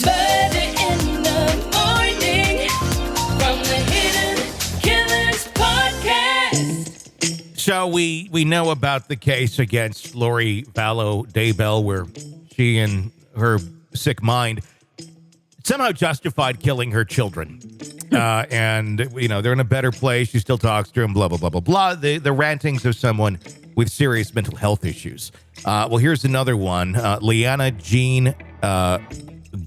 Murder in the morning from the Hidden Killers podcast. So we know about the case against Lori Vallow Daybell, where she and her sick mind somehow justified killing her children. And, you know, they're in a better place. She still talks to him, blah, blah, blah, blah, blah. The rantings of someone with serious mental health issues. Well, here's another one. Leannah Jean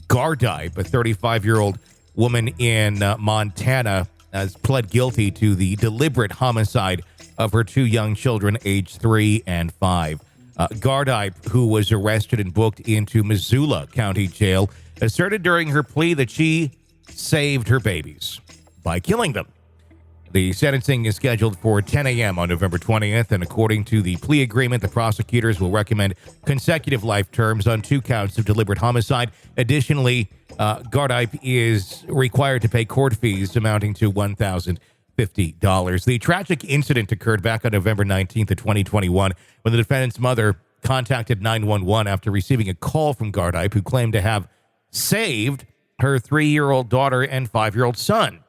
Gardipe, a 35-year-old woman in Montana, has pled guilty to the deliberate homicide of her two young children, aged 3 and 5. Gardipe, who was arrested and booked into Missoula County Jail, asserted during her plea that she saved her babies by killing them. The sentencing is scheduled for 10 a.m. on November 20th, and according to the plea agreement, the prosecutors will recommend consecutive life terms on 2 counts of deliberate homicide. Additionally, Gardipe is required to pay court fees amounting to $1,050. The tragic incident occurred back on November 19th of 2021 when the defendant's mother contacted 911 after receiving a call from Gardipe, who claimed to have saved her 3-year-old daughter and 5-year-old son.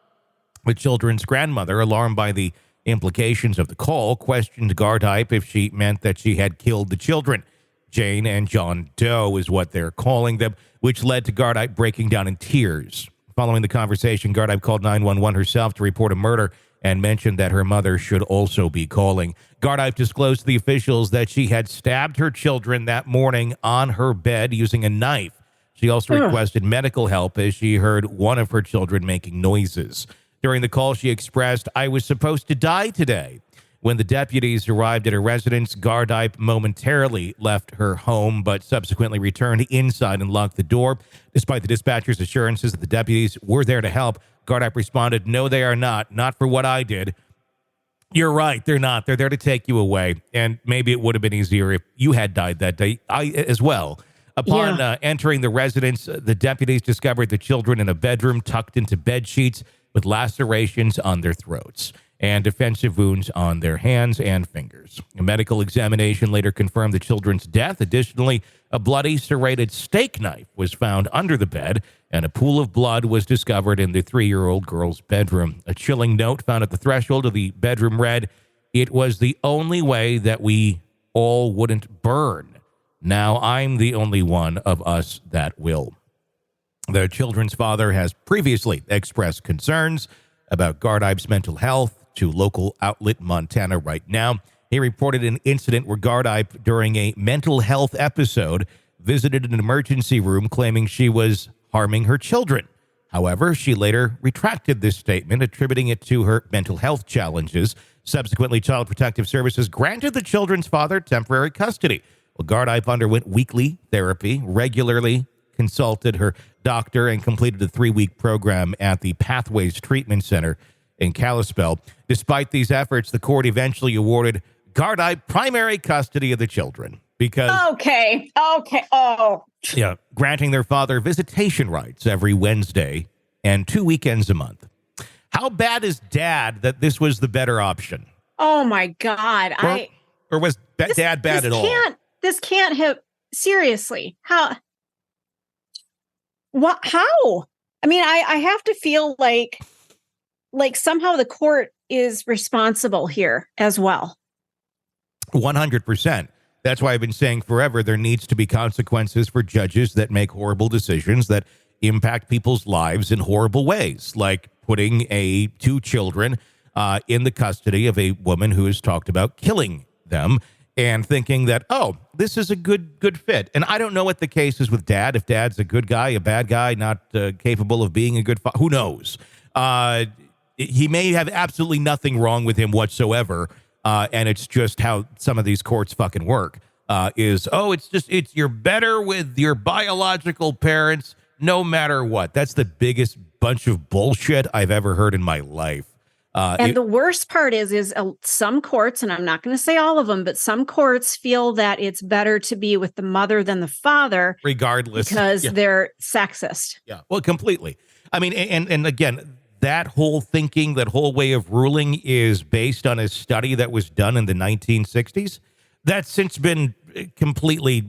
The children's grandmother, alarmed by the implications of the call, questioned Gardipe if she meant that she had killed the children. Jane and John Doe is what they're calling them, which led to Gardipe breaking down in tears. Following the conversation, Gardipe called 911 herself to report a murder and mentioned that her mother should also be calling. Gardipe disclosed to the officials that she had stabbed her children that morning on her bed using a knife. She also requested medical help as she heard one of her children making noises. During the call, she expressed, "I was supposed to die today." When the deputies arrived at her residence, Gardipe momentarily left her home, but subsequently returned inside and locked the door. Despite the dispatcher's assurances that the deputies were there to help, Gardipe responded, "No, they are not. Not for what I did." "You're right. They're not. They're there to take you away. And maybe it would have been easier if you had died that day as well." Upon entering the residence, the deputies discovered the children in a bedroom tucked into bed sheets with lacerations on their throats and defensive wounds on their hands and fingers. A medical examination later confirmed the children's death. Additionally, a bloody serrated steak knife was found under the bed, and a pool of blood was discovered in the 3-year-old girl's bedroom. A chilling note found at the threshold of the bedroom read, "It was the only way that we all wouldn't burn. Now I'm the only one of us that will." The children's father has previously expressed concerns about Gardipe's mental health to local outlet Montana Right Now. He reported an incident where Gardipe, during a mental health episode, visited an emergency room claiming she was harming her children. However, she later retracted this statement, attributing it to her mental health challenges. Subsequently, Child Protective Services granted the children's father temporary custody. Well, Gardipe underwent weekly therapy, regularly consulted her doctor, and completed a 3-week program at the Pathways Treatment Center in Kalispell. Despite these efforts, the court eventually awarded Gardipe primary custody of the children because... Okay. Yeah, granting their father visitation rights every Wednesday and 2 weekends a month. How bad is Dad that this was the better option? Oh, my God. Or was Dad bad at all? This can't have... Seriously. How? What? How? I mean, I have to feel like somehow the court is responsible here as well. 100%. That's why I've been saying forever there needs to be consequences for judges that make horrible decisions that impact people's lives in horrible ways, like putting 2 children in the custody of a woman who has talked about killing them and thinking that, oh, this is a good fit. And I don't know what the case is with Dad, if Dad's a good guy, a bad guy, not capable of being a good father. Who knows? He may have absolutely nothing wrong with him whatsoever, and it's just how some of these courts fucking work. It's you're better with your biological parents no matter what. That's the biggest bunch of bullshit I've ever heard in my life. And the worst part is some courts, and I'm not going to say all of them, but some courts feel that it's better to be with the mother than the father, regardless, because they're sexist. Yeah, well, completely. I mean, and again, that whole thinking, that whole way of ruling is based on a study that was done in the 1960s. That's since been completely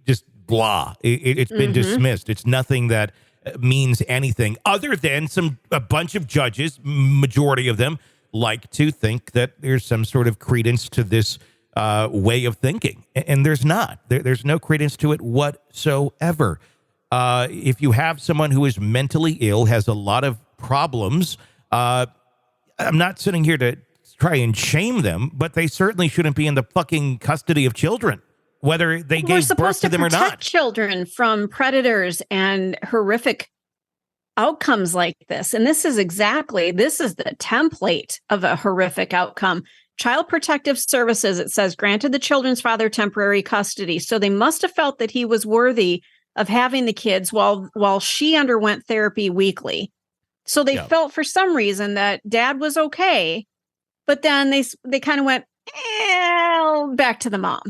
just blah. It's been dismissed. It's nothing that means anything other than a bunch of judges, majority of them, like to think that there's some sort of credence to this way of thinking. And there's not. There's no credence to it whatsoever. If you have someone who is mentally ill, has a lot of problems, I'm not sitting here to try and shame them, but they certainly shouldn't be in the fucking custody of children, whether they gave birth to them or not. We're supposed to protect children from predators and horrific outcomes like this. And this is the template of a horrific outcome. Child Protective Services, it says, granted the children's father temporary custody. So they must have felt that he was worthy of having the kids while she underwent therapy weekly. So they felt for some reason that dad was okay, but then they kind of went back to the mom.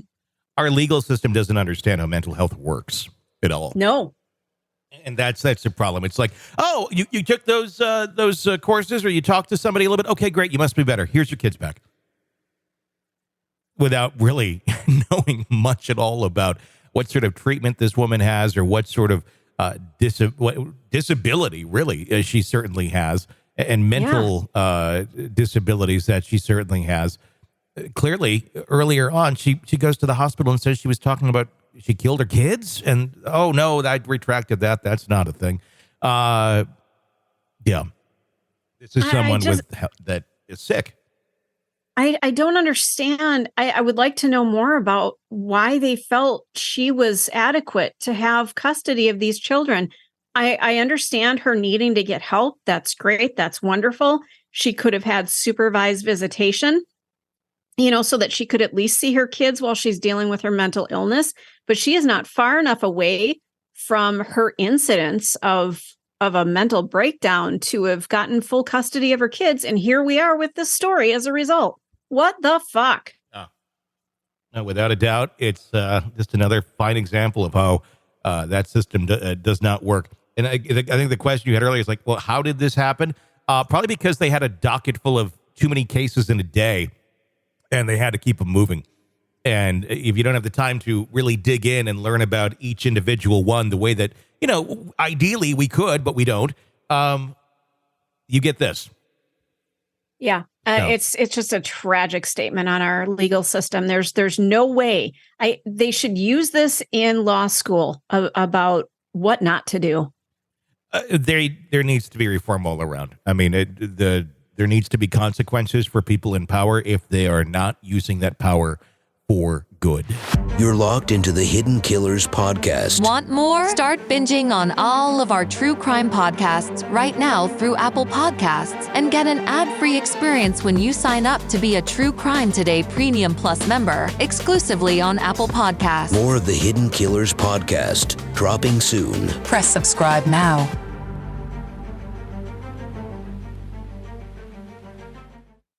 Our legal system doesn't understand how mental health works at all. No. And that's the problem. It's like, oh, you took those courses, or you talked to somebody a little bit. Okay, great. You must be better. Here's your kids back. Without really knowing much at all about what sort of treatment this woman has, or what sort of disability really she certainly has, and mental disabilities that she certainly has. Clearly, earlier on, she goes to the hospital and says she was talking about she killed her kids, and oh no, I retracted that. That's not a thing. Yeah, this is someone that is sick. I don't understand. I would like to know more about why they felt she was adequate to have custody of these children. I understand her needing to get help. That's great. That's wonderful. She could have had supervised visitation, so that she could at least see her kids while she's dealing with her mental illness. But she is not far enough away from her incidents of a mental breakdown to have gotten full custody of her kids. And here we are with this story as a result. What the fuck? No, without a doubt, it's just another fine example of how that system does not work. And I think the question you had earlier is like, well, how did this happen? Probably because they had a docket full of too many cases in a day, and they had to keep them moving. And if you don't have the time to really dig in and learn about each individual one the way that, ideally we could, but we don't, you get this. Yeah. It's just a tragic statement on our legal system. There's no way they should use this in law school about what not to do. There needs to be reform all around. I mean, there needs to be consequences for people in power if they are not using that power for good. You're locked into the Hidden Killers podcast. Want more? Start binging on all of our true crime podcasts right now through Apple Podcasts, and get an ad-free experience when you sign up to be a True Crime Today Premium Plus member, exclusively on Apple Podcasts. More of the Hidden Killers podcast, dropping soon. Press subscribe now.